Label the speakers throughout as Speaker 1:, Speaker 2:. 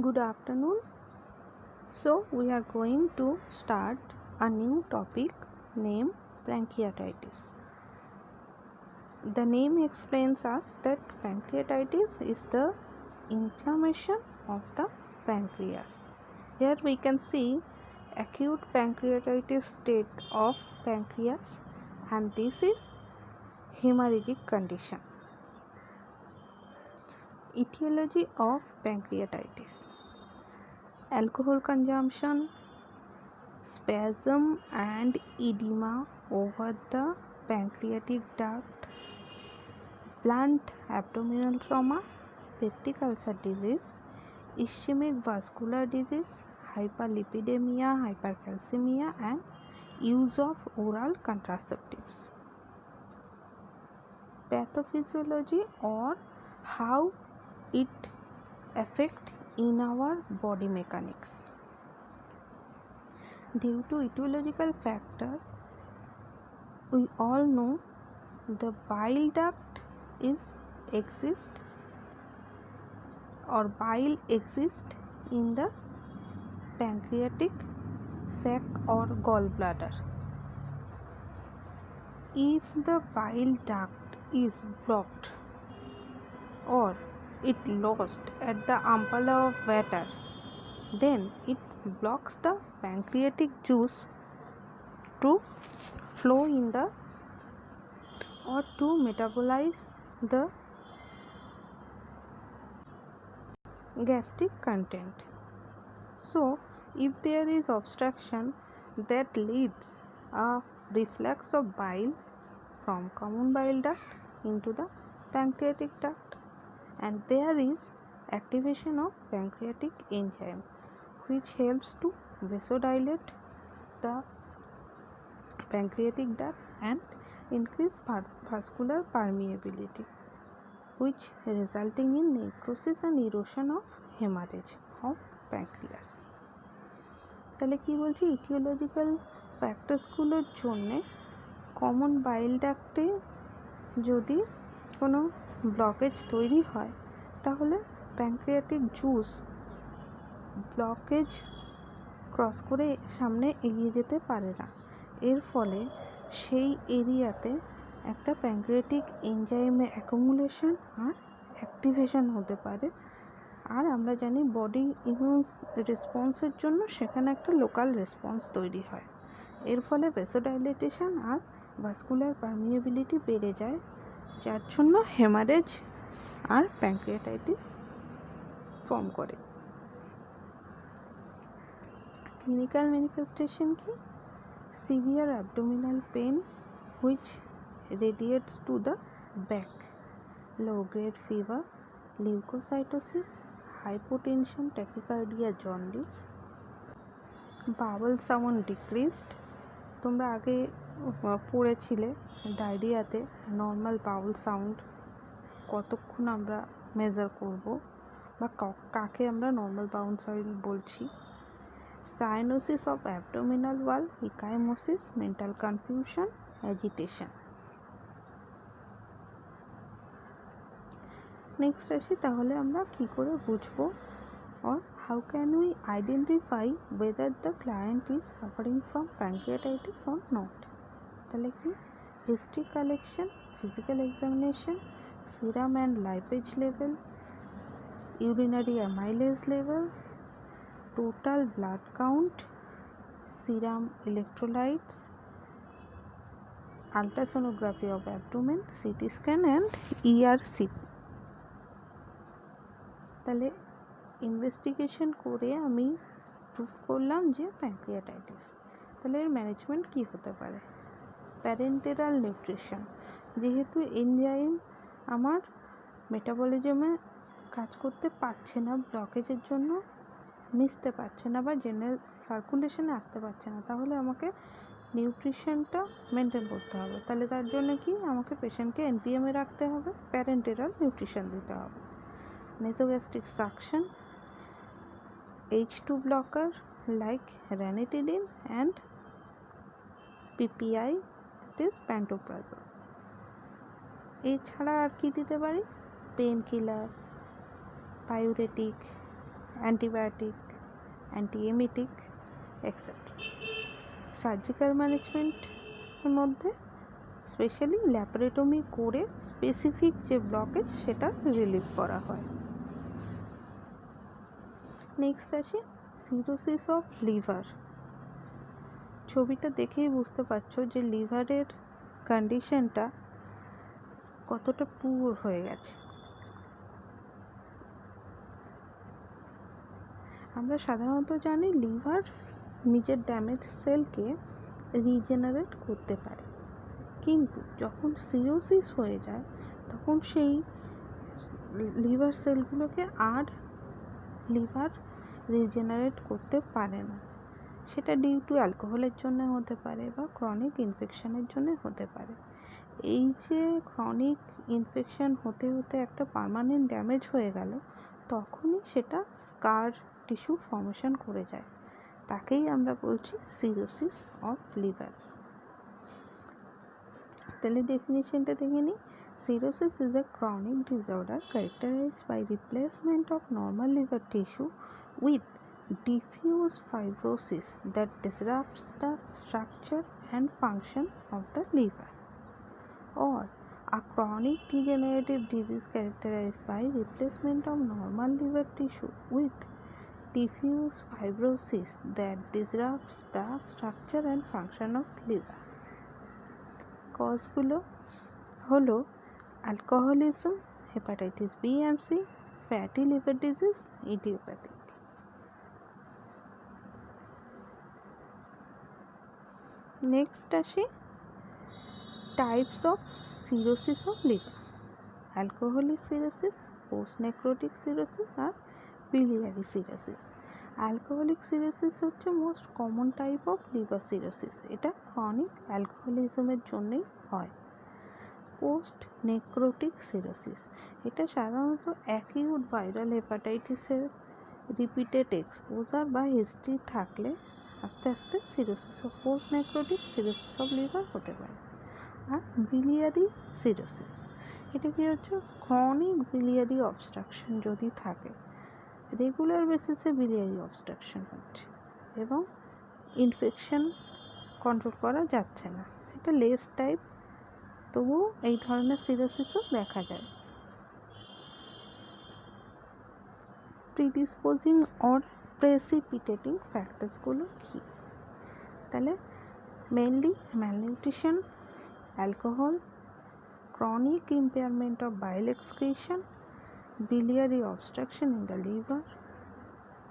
Speaker 1: Good afternoon. So, we are going to start a new topic named pancreatitis. The name explains us that pancreatitis is the inflammation of the pancreas. Here we can see acute pancreatitis state of pancreas, and this is hemorrhagic condition. Etiology of pancreatitis: alcohol consumption, spasm and edema over the pancreatic duct, blunt abdominal trauma, peptic ulcer disease, ischemic vascular disease, hyperlipidemia, hypercalcemia, and use of oral contraceptives. Pathophysiology, or how it affects in our body mechanics. Due to etiological factor, we all know the bile duct exists in the pancreatic sac or gallbladder. If the bile duct is blocked or it lost at the ampulla of Vater, then it blocks the pancreatic juice to flow in the or to metabolize the gastric content. So, if there is obstruction, that leads a reflux of bile from common bile duct into the pancreatic duct, and there is activation of pancreatic enzyme which helps to vasodilate the pancreatic duct and increase vascular permeability, which resulting in necrosis and erosion of hemorrhage of pancreas. তাহলে কি বলছি, etiological ফ্যাক্টরসগুলোর জন্যে common বাইল ডাক্টে যদি কোনো blockage তৈরি হয় তাহলে pancreatic juice blockage cross করে সামনে এগিয়ে যেতে পারে না। এর ফলে সেই এরিয়াতে একটা প্যানক্রিয়াটিক এনজাইমের অ্যাকুমুলেশন আর অ্যাক্টিভেশন হতে পারে, আর আমরা জানি বডি ইমিউন রেসপন্সের জন্য সেখানে একটা লোকাল রেসপন্স তৈরি হয়। এর ফলে ভ্যাসোডাইলেটেশন আর ভাস্কুলার পারমিয়েবিলিটি বেড়ে যায়, যার জন্য হেমারেজ আর প্যানক্রিয়াটাইটিস ফর্ম করে। ক্লিনিক্যাল ম্যানিফেস্টেশন কি? Severe abdominal pain which radiates to the back, low grade fever, leukocytosis, hypotension, tachycardia, jaundice, bowel sound decreased. তোমরা আগে পড়েছিলে ডায়রিয়াতে নর্মাল বাউল সাউন্ড কতক্ষণ আমরা মেজার করব বা কাকে আমরা নর্মাল বাউল সাউন্ড বলছি। Cyanosis of abdominal wall, ecchymosis, mental confusion, agitation. Next আসি, তাহলে আমরা কি করে বুঝবো, or how can we identify whether the client is suffering from pancreatitis or not? তাহলে কি, history collection, physical examination, serum and lipase level, urinary amylase level, total blood count, serum electrolytes, ultrasonography of abdomen, CT scan and ERC। তাহলে investigation করে আমি prove করলাম যে pancreatitis. তাহলে এর management কী হতে পারে? প্যারেন্টেরাল নিউট্রিশন, যেহেতু এনজাইম আমার মেটাবলিজমে কাজ করতে পারছে না, ব্লকেজের জন্য মিশতে পারছে না বা জেনারেল সার্কুলেশনে আসতে পারছে না, তাহলে আমাকে নিউট্রিশনটা মেনটেন করতে হবে। তাহলে তার জন্য কি, আমাকে পেশেন্টকে এনপিএমে রাখতে হবে, প্যারেন্টেরাল নিউট্রিশন দিতে হবে। nasogastric suction, H2 blocker like ranitidine and PPI, that is pantoprazole। এছাড়া আর কি দিতে পারি? Pain killer, diuretic, antibiotic, antiemetic etcetera. Surgical ম্যানেজমেন্টের মধ্যে স্পেশালি ল্যাপারেটমি করে স্পেসিফিক যে ব্লকেজ সেটা রিলিভ করা হয়। নেক্সট আসি সিরোসিস অফ লিভার। ছবিটা দেখেই বুঝতে পারছো যে লিভারের কন্ডিশনটা কতটা পুয়ার হয়ে গেছে। আমরা সাধারণত জানি লিভার নিজের ড্যামেজ সেলকে রিজেনারেট করতে পারে, কিন্তু যখন সিরোসিস হয়ে যায় তখন সেই লিভার সেলগুলোকে আর লিভার রিজেনারেট করতে পারে না। সেটা ডিউ টু অ্যালকোহলের জন্য হতে পারে বা ক্রনিক ইনফেকশনের জন্য হতে পারে। এই যে ক্রনিক ইনফেকশন হতে হতে একটা পার্মানেন্ট ড্যামেজ হয়ে গেল, তখনই সেটা স্কার টিস্যু ফর্মেশন করে যায়, তাকেই আমরা বলছি সিরোসিস অফ লিভার। তাহলে ডেফিনিশনটা দেখে নিই। Cirrhosis is a chronic disorder characterized by replacement of normal liver tissue with diffuse fibrosis that disrupts the structure and function of the liver, or a chronic degenerative disease characterized by replacement of normal liver tissue with diffuse fibrosis that disrupts the structure and function of liver. কজগুলো হলো alcoholism, hepatitis B and C, fatty liver disease, idiopathic. Next আসি types of cirrhosis of liver. Alcoholic cirrhosis, post necrotic cirrhosis আর biliary cirrhosis. Alcoholic cirrhosis হচ্ছে most common type of liver cirrhosis. এটা chronic অ্যালকোহলিজমের জন্যই হয়। পোস্ট necrotic সিরোসিস, এটা সাধারণত অ্যাকিউট ভাইরাল হেপাটাইটিসের রিপিটেড এক্সপোজার বা হিস্ট্রি থাকলে আস্তে আস্তে cirrhosis of post necrotic cirrhosis of liver হতে পারে। আর বিলিয়ারি সিরোসিস, এটা কি হচ্ছে ক্রনিক বিলিয়ারি অবস্ট্রাকশন যদি থাকে, রেগুলার বেসিসে বিলিয়ারি অবস্ট্রাকশন হচ্ছে এবং ইনফেকশন কন্ট্রোল করা যাচ্ছে না, এটা লেস টাইপ, তবুও এই ধরনের সিরোসিসও দেখা যায়। প্রিডিসপোজিং অর প্রেসিপিটেটিং ফ্যাক্টরসগুলো কী? তাহলে mainly malnutrition, alcohol, chronic impairment of bile excretion, biliary obstruction in the liver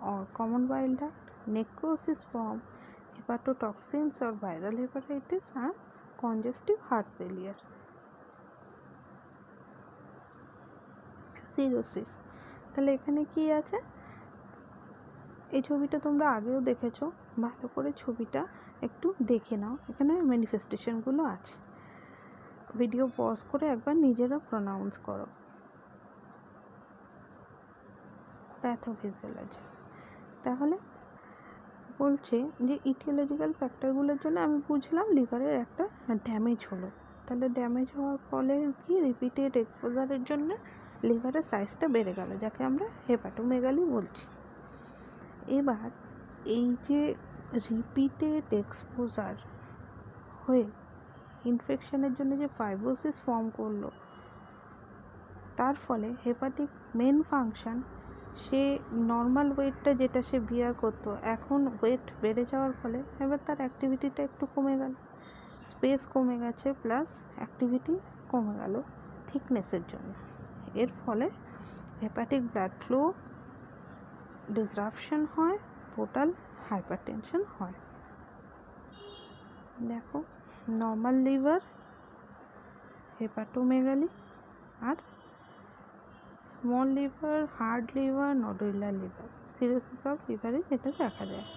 Speaker 1: or common bile duct, necrosis from hepatotoxins or viral hepatitis, and congestive heart failure. Cirrhosis, তাহলে এখানে কি আছে? এই ছবিটা তোমরা আগেও দেখেছো, ভালো করে ছবিটা একটু দেখে নাও, এখানে ম্যানিফেস্টেশনগুলো আছে। ভিডিও পজ করে একবার নিজেরা প্রনাউন্স করো। প্যাথোফিজিওলজি, তাহলে বলছে যে ইটিওলজিক্যাল ফ্যাক্টরগুলোর জন্য আমি বুঝলাম লিভারের একটা ড্যামেজ হলো, তাহলে ড্যামেজ হওয়ার ফলে কি রিপিটেড এক্সপোজারের জন্য লিভারের সাইজটা বেড়ে গেল, যাকে আমরা হেপাটোমেগালি বলছি। এবার এই যে রিপিটেড এক্সপোজার হয়ে ইনফেকশনের জন্য যে ফাইব্রোসিস ফর্ম করলো, তার ফলে হেপাটিক মেন ফাংশন, সে নর্মাল ওয়েটটা যেটা সে বিয়ার করতো, এখন ওয়েট বেড়ে যাওয়ার ফলে এবার তার অ্যাক্টিভিটিটা একটু কমে গেল, স্পেস কমে গেছে, প্লাস অ্যাক্টিভিটি কমে গেল থিকনেসের জন্য। এর ফলে হেপাটিক ব্লাড ফ্লো ডিসরাপশন হয়, পোর্টাল হাইপারটেনশন হয়। দেখো, নর্মাল লিভার, হেপাটোমেগালি, আর small liver, hard liver, nodular liver, cirrhosis of লিভারে যেটা দেখা যায়।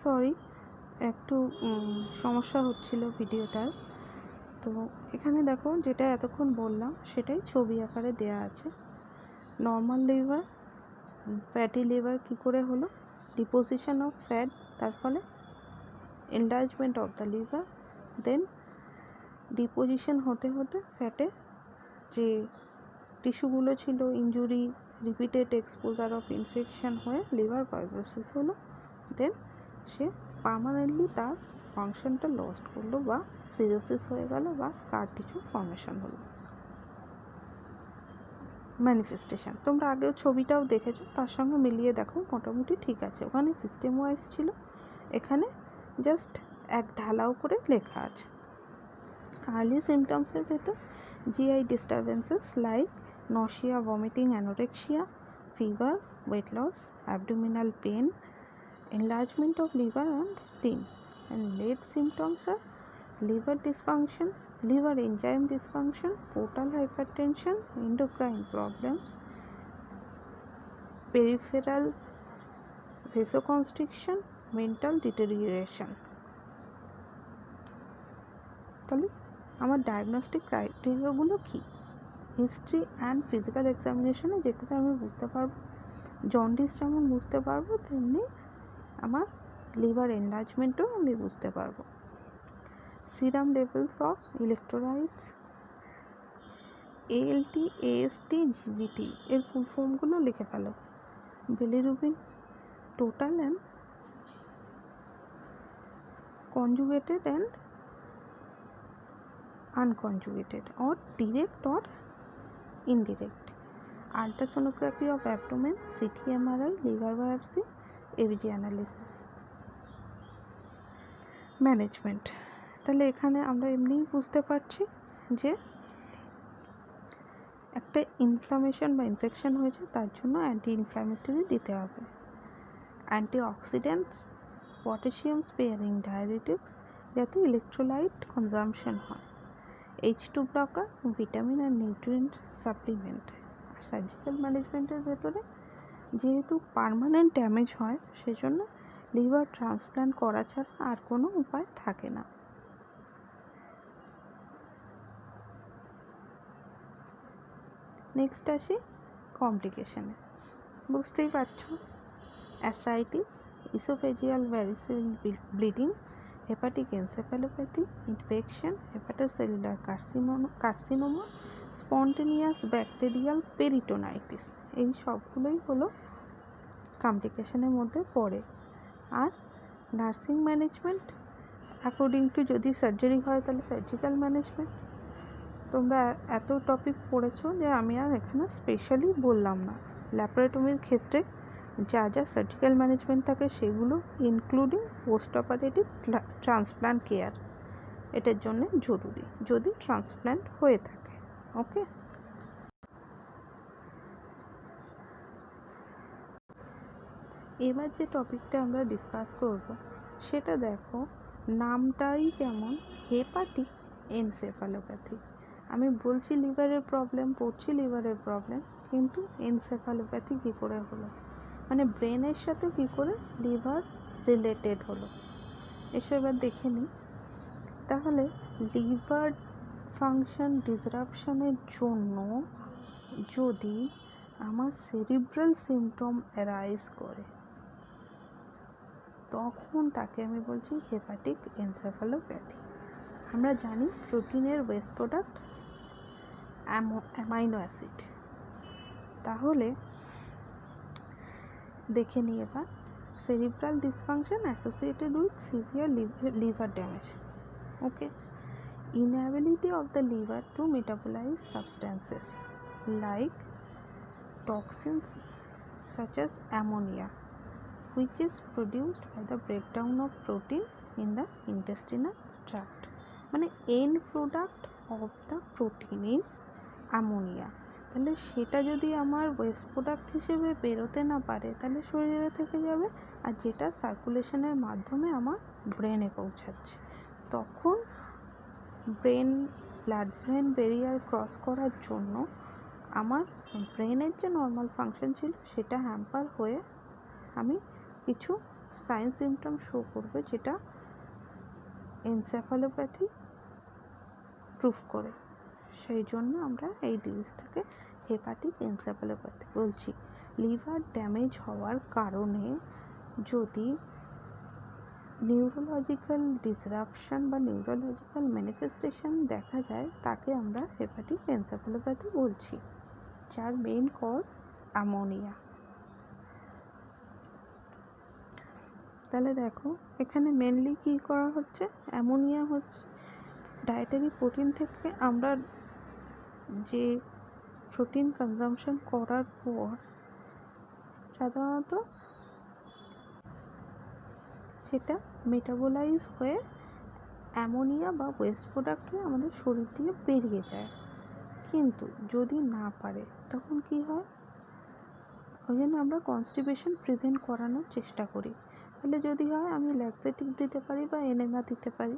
Speaker 1: সরি, একটু সমস্যা হচ্ছিল ভিডিওটার। তো এখানে দেখো যেটা এতক্ষণ বললাম সেটাই ছবি আকারে দেয়া আছে। নর্মাল লিভার, ফ্যাটি লিভার কী করে হলো, ডিপোজিশন অফ ফ্যাট, তার ফলে enlargement of the liver, then deposition হতে হতে ফ্যাটে যে টিস্যুগুলো ছিল, injury, repeated exposure of infection হয়ে লিভার ফাইব্রোসিস হলো, দেন সে পার্মানেন্টলি তার ফাংশনটা লস্ট করলো বা সিরোসিস হয়ে গেল বা স্কার টিস্যু ফর্মেশন হলো। ম্যানিফেস্টেশন তোমরা আগেও ছবিটাও দেখেছো, তার সঙ্গে মিলিয়ে দেখো মোটামুটি ঠিক আছে। ওখানে সিস্টেম ওয়াইজ ছিল, এখানে জাস্ট এক ঢালাও করে লেখা আছে। আর্লি সিমটমসের ভেতর GI disturbances like nausea, vomiting, anorexia, fever, weight loss, abdominal pain, enlargement of liver and spleen, and late symptoms are liver dysfunction, liver enzyme dysfunction, portal hypertension, endocrine problems, peripheral vasoconstriction, mental deterioration. তাহলে আমার diagnostic ক্রাইটেরিয়াগুলো কী? History and physical এক্সামিনেশনে যেটাতে আমি বুঝতে পারবো, jaundice যেমন বুঝতে পারবো তেমনি আমার লিভার এনলার্জমেন্টও আমি বুঝতে পারবো। Serum levels of electrolytes, ALT, AST, GGT এর ফুল ফর্মগুলো লিখে ফেলো। Bilirubin, total and conjugated and unconjugated, or direct or indirect. Ultrasonography of abdomen, CT, MRI, liver biopsy, ABG analysis. Management, তাহলে এখানে আমরা এমনিই বুঝতে পারছি যে একটা ইনফ্লামেশন বা ইনফেকশন হয়েছে, তার জন্য অ্যান্টি ইনফ্ল্যামেটরি দিতে হবে। অ্যান্টিঅক্সিডেন্টস, পটাশিয়াম স্পেয়ারিং ডায়াবেটিক্স যাতে ইলেকট্রোলাইট কনজামশন হয়, H2 ব্লকার, ভিটামিন আর নিউট্রিয়েন্ট সাপ্লিমেন্ট। আর সার্জিক্যাল ম্যানেজমেন্টের ভেতরে যেহেতু পার্মানেন্ট ড্যামেজ হয় সেজন্য লিভার ট্রান্সপ্ল্যান্ট করা ছাড়া আর কোনো উপায় থাকে না। নেক্সট আসি কমপ্লিকেশানে। বুঝতেই পারছো, ascites, oesophageal variceal bleeding, hepatic encephalopathy, infection, hepatocellular carcinoma, spontaneous bacterial peritonitis, এই সবগুলোই হলো কমপ্লিকেশনের মধ্যে পড়ে। আর নার্সিং ম্যানেজমেন্ট অ্যাকর্ডিং টু, যদি সার্জারি হয় তাহলে সার্জিক্যাল ম্যানেজমেন্ট। তোমরা এত টপিক পড়েছো যে আমি আর এখানে স্পেশালি বললাম না। ল্যাপারেটমির ক্ষেত্রে যা যা সার্জিক্যাল ম্যানেজমেন্ট থাকে সেগুলো including post operative transplant care, এটার জন্য জরুরি যদি ট্রান্সপ্ল্যান্ট হয়ে থাকে। ওকে, এবার যে টপিকটা আমরা ডিসকাস করব সেটা দেখো, নামটাই কেমন, হেপাটিক এনসেফালোপ্যাথি। আমি বলছি লিভারের প্রবলেম, পড়ছি লিভারের প্রবলেম, কিন্তু এনসেফালোপ্যাথি কী করে হলো, মানে ব্রেনের সাথে কী করে লিভার রিলেটেড হলো, এসব এবার দেখে নিই। তাহলে লিভার ফাংশন ডিসরাপশনের জন্য যদি আমার সেরিব্রাল সিমটম অ্যারাইজ করে তখন তাকে আমি বলছি হেপাটিক এনসেফালোপ্যাথি। আমরা জানি প্রোটিনের ওয়েস্ট প্রোডাক্ট অ্যামাইনো অ্যাসিড। তাহলে দেখে নিই এবার, cerebral dysfunction associated with severe liver damage. Okay, inability of the liver to metabolize substances like toxins such as ammonia, which is produced by the breakdown of protein in the intestinal tract. মানে end product of the protein is ammonia. তাহলে সেটা যদি আমার waste product হিসেবে বেরোতে না পারে তাহলে শরীরে থেকে যাবে, আর যেটা সার্কুলেশনের মাধ্যমে আমার ব্রেনে পৌঁছাচ্ছে, তখন ব্লাড ব্রেন ব্যারিয়ার ক্রস করার জন্য আমার ব্রেনের যে নর্মাল ফাংশন ছিল সেটা হ্যাম্পার হয়ে আমি কিছু সাইন সিমটম শো করবে, যেটা এনসেফালোপ্যাথি প্রুফ করে। সেই জন্য আমরা এই ডিজিজটাকে হেপাটিক এনসেফালোপ্যাথি বলছি। লিভার ড্যামেজ হওয়ার কারণে যদি নিউরোলজিক্যাল ডিসরাপশন বা নিউরোলজিক্যাল ম্যানিফেস্টেশন দেখা যায়, তাকে আমরা হেপাটিক এনসেফালোপ্যাথি বলছি, যার মেইন কজ অ্যামোনিয়া। তাহলে দেখো এখানে মেনলি কী করা হচ্ছে, অ্যামোনিয়া হচ্ছে ডায়েটারি প্রোটিন থেকে আমরা যে প্রোটিন কনজাম্পশন করার পর সাধারণত সেটা মেটাবোলাইজ হয়ে অ্যামোনিয়া বা ওয়েস্ট প্রোডাক্ট হয়ে আমাদের শরীর দিয়ে বেরিয়ে যায়। কিন্তু যদি না পারে তখন কি হয়, ওই জন্য আমরা কনস্টিপেশন প্রিভেন্ট করানোর চেষ্টা করি। তাহলে যদি হয় আমি ল্যাক্সেটিভ দিতে পারি বা এনেমা দিতে পারি,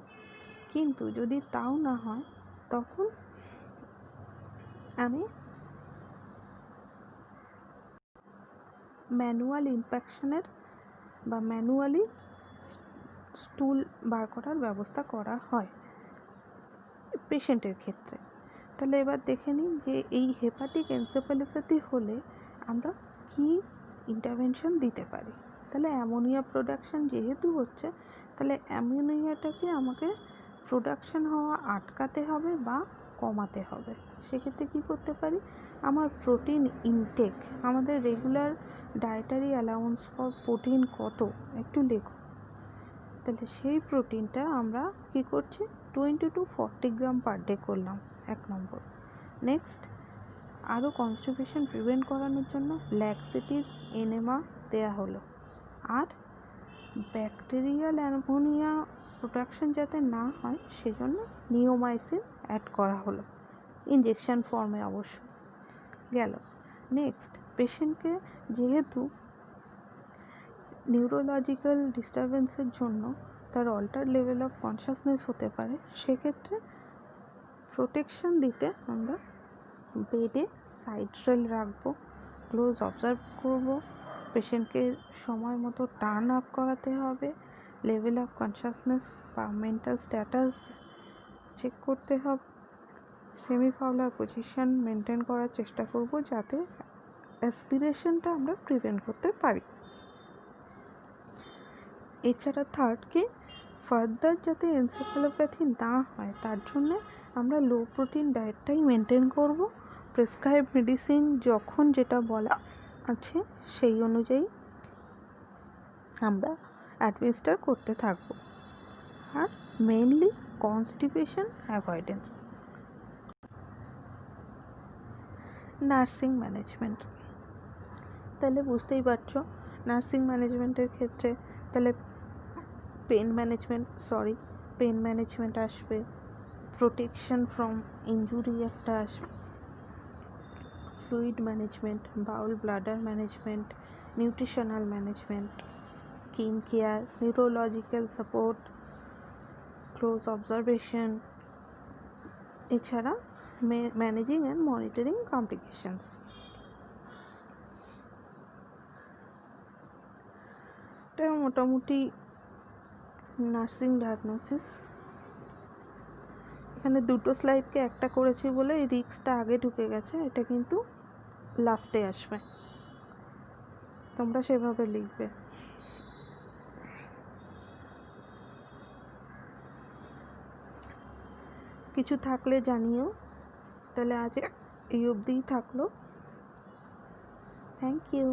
Speaker 1: কিন্তু যদি তাও না হয় তখন আমি ম্যানুয়াল ইম্প্যাকশনের বা ম্যানুয়ালি স্টুল বার করার ব্যবস্থা করা হয় পেশেন্টের ক্ষেত্রে। তাহলে এবার দেখে নিন যে এই হেপাটিক এনসেফালোপ্যাথি হলে আমরা কি ইন্টারভেনশন দিতে পারি। তাহলে অ্যামোনিয়া প্রোডাকশন যেহেতু হচ্ছে, তাহলে অ্যামোনিয়াটাকে আমাকে প্রোডাকশন হওয়া আটকাতে হবে বা কমাতে হবে। সেক্ষেত্রে কী করতে পারি, আমার প্রোটিন ইনটেক, আমাদের regular dietary allowance for protein কত একটু লেখো। তাহলে সেই প্রোটিনটা আমরা কী করছি, 20 to 40 গ্রাম পার ডে করলাম, 1 নম্বর। নেক্সট, আরও কনস্টিপেশন প্রিভেন্ট করানোর জন্য ল্যাক্সেটিভ এনেমা দেয়া হলো। আর ব্যাকটেরিয়াল অ্যামোনিয়া প্রোডাকশন যাতে না হয় সেজন্য নিওমাইসিন অ্যাড করা হলো, ইঞ্জেকশন ফর্মে অবশ্য গেল। নেক্সট, পেশেন্টকে যেহেতু নিউরোলজিক্যাল ডিস্টারবেন্সের জন্য তার অল্টার লেভেল অফ কনসাসনেস হতে পারে, সেক্ষেত্রে প্রোটেকশন দিতে আমরা বেডে সাইড রেল রাখবো, ক্লোজ অবজার্ভ করব, পেশেন্টকে সময় মতো টার্ন আপ করাতে হবে, লেভেল অফ কনসাসনেস বা মেন্টাল স্ট্যাটাস চেক করতে হবে, সেমিফাউলার পজিশন মেনটেন করার চেষ্টা করব যাতে অ্যাসপিরেশনটা আমরা প্রিভেন্ট করতে পারি। এছাড়া থার্ড কি, ফার্দার যাতে এনসেফালোপ্যাথি না হয় তার জন্য আমরা লো প্রোটিন ডায়েটটাই মেনটেন করব। প্রেসক্রাইব মেডিসিন যখন যেটা বলা আছে সেই অনুযায়ী আমরা অ্যাডমিনিস্টার করতে থাকব। আর mainly constipation avoidance. Nursing management, তাহলে বুঝতেই পারছো নার্সিং ম্যানেজমেন্টের ক্ষেত্রে তাহলে পেন ম্যানেজমেন্ট আসবে, প্রোটেকশন ফ্রম ইনজুরি একটা আসবে, fluid management, bowel bladder management, nutritional management, skin care, neurological support, close observation, এছাড়া ম্যানেজিং অ্যান্ড মনিটরিং কমপ্লিকেশনস। এটা মোটামুটি নার্সিং ডায়াগনোসিস। এখানে দুটো স্লাইডকে একটা করেছি বলে এই রিস্কটা আগে ঢুকে গেছে, এটা কিন্তু লাস্টে আসবে, তোমরা সেভাবে লিখবে। কিছু থাকলে জানিও। তাহলে আজ এই অবধিই থাকলো। Thank you.